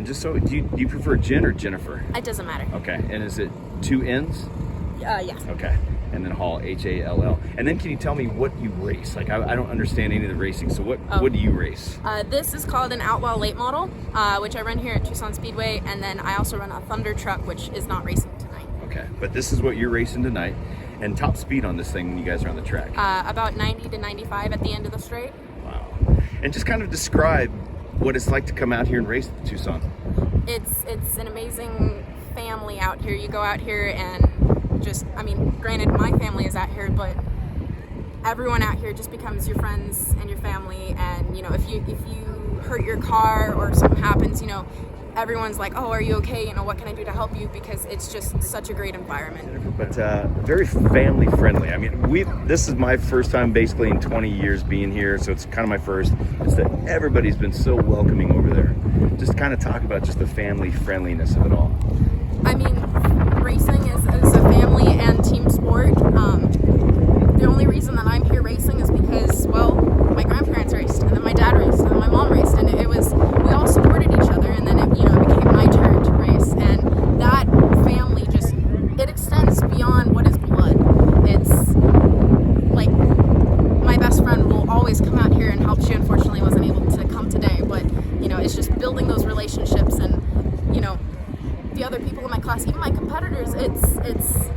just so, do you prefer Jen or Jennifer? It doesn't matter. Okay, and is it 2 N's? Yes. Okay, and then Hall, Hall. And then can you tell me what you race? Like, I don't understand any of the racing, so what do you race? This is called an Outlaw late model, which I run here at Tucson Speedway, and then I also run a Thunder truck, which is not racing tonight. Okay, but this is what you're racing tonight. And top speed on this thing when you guys are on the track? About 90 to 95 at the end of the straight. Wow. And just kind of describe what it's like to come out here and race at Tucson. It's an amazing family out here. You go out here and just, I mean, granted my family is out here, but everyone out here just becomes your friends and your family. And you know, if you hurt your car or something happens, you know, everyone's like, oh, are you okay? You know, what can I do to help you? Because it's just such a great environment. But very family friendly. I mean, this is my first time basically in 20 years being here, so it's kind of my first. It's that everybody's been so welcoming over there. Just kind of talk about just the family friendliness of it all. I mean, racing is a family and team sport. The only reason that I'm here racing is because, well, my grandparents raced, and then my dad raced, and then my mom raced, and it was, we all supported each other, and then it became my turn to race, and that family just, it extends beyond what is blood. It's like, my best friend will always come out here and help. She unfortunately wasn't able to come today, but, you know, it's just building those relationships, and, you know, the other people in my class, even my competitors, it's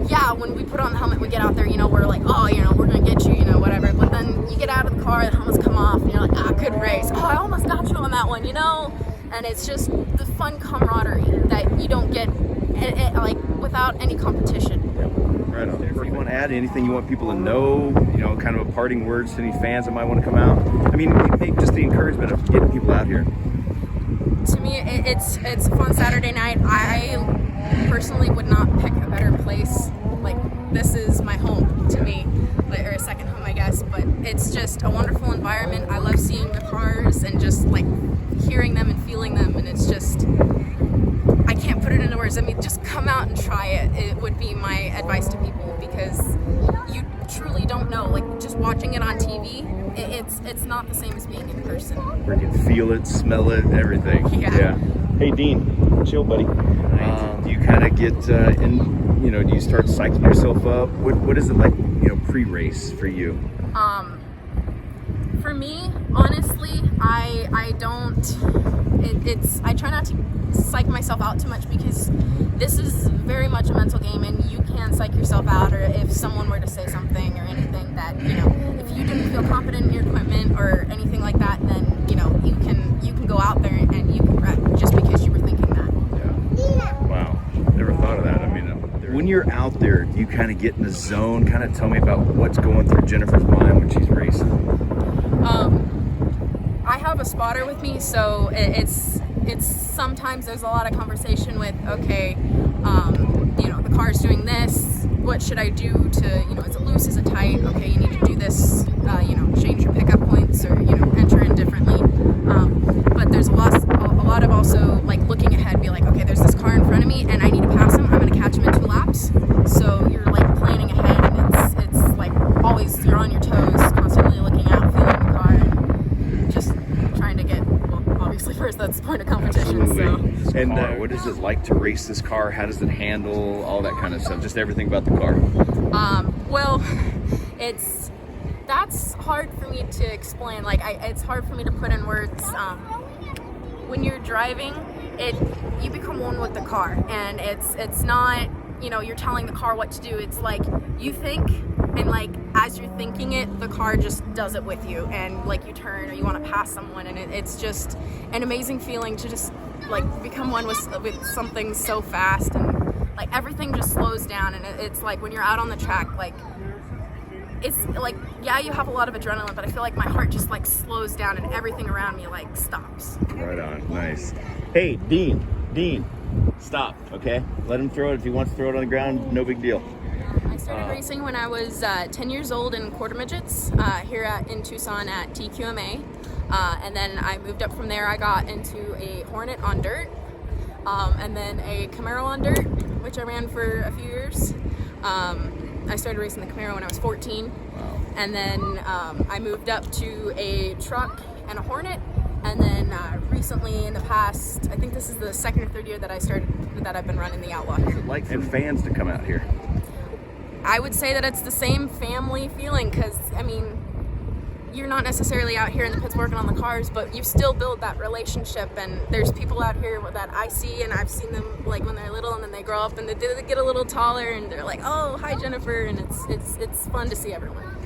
yeah, when we put on the helmet, we get out there, you know, we're like, oh, you know, we're gonna get you, you know, whatever. But then you get out of the car, the helmets come off, and you're like, ah, good race. Oh, I almost got you on that one, you know? And it's just the fun camaraderie that you don't get, like, without any competition. Right on. If you want to add anything you want people to know, you know, kind of a parting words to any fans that might want to come out? I mean, just the encouragement of getting people out here. To me, it's a fun Saturday night. I personally would not pick a better place. Like, this is my home to me, or a second home, I guess. But it's just a wonderful environment. I love seeing the cars and just like hearing them and feeling them. And it's just, I can't put it into words. I mean, just come out and try it. It would be my advice to people, because you truly don't know. Like, just watching it on TV, it's not the same as being in person. Where you can feel it, smell it, everything. Yeah. Hey, Dean, chill, buddy. Do you kind of get in, you know, do you start psyching yourself up? What is it like, you know, pre-race for you? For me, honestly, I don't, I try not to psych myself out too much, because this is very much a mental game, and you can psych yourself out, or if someone were to say something or anything that, you know, if you didn't feel confident in your equipment or anything like that, then, you know, you can go out there and you can wreck just because you were thinking that. Yeah. Wow. Never thought of that. I mean, when you're out there, do you kind of get in the zone? Kind of tell me about what's going through Jennifer's mind when she's racing. I have a spotter with me, so it's sometimes there's a lot of conversation with, okay, you know, the car's doing this, what should I do to, you know, is it loose, is it tight, okay, you need to do this, you know, change your pickup points, or, you know, enter in differently. But there's a lot of also, like, looking ahead, be like, okay, there's this car in front of me, and I need to pass him, I'm going to catch him in 2 laps. So you're, like, planning ahead, and it's like, always, you're on your toes, constantly looking out, feeling the car, and just trying to get, well, obviously first, that's the point of competition. Absolutely. So. And what is it like to race this car? How does it handle? All that kind of stuff, just everything about the car. Well, that's hard for me to explain. Like, it's hard for me to put in words. When you're driving, you become one with the car, and it's not, you know, you're telling the car what to do. It's like you think, and like as you're thinking it, the car just does it with you, and like you turn or you want to pass someone, and it's just an amazing feeling to just like become one with something so fast, and like everything just slows down, and it's like when you're out on the track, like it's like, yeah, you have a lot of adrenaline, but I feel like my heart just like slows down and everything around me like stops. Right on. Nice. Hey, Dean, stop, okay? Let him throw it. If he wants to throw it on the ground, no big deal. I started racing when I was 10 years old in quarter midgets here in Tucson at TQMA. And then I moved up from there. I got into a Hornet on dirt, and then a Camaro on dirt, which I ran for a few years. I started racing the Camaro when I was 14. Wow. And then I moved up to a truck and a Hornet, And then recently, in the past, I think this is the second or third year that I've been running the Outlaw. What's it like for fans to come out here? I would say that it's the same family feeling, because I mean, you're not necessarily out here in the pits working on the cars, but you still build that relationship. And there's people out here that I see, and I've seen them like when they're little, and then they grow up and they get a little taller, and they're like, "Oh, hi Jennifer," and it's fun to see everyone.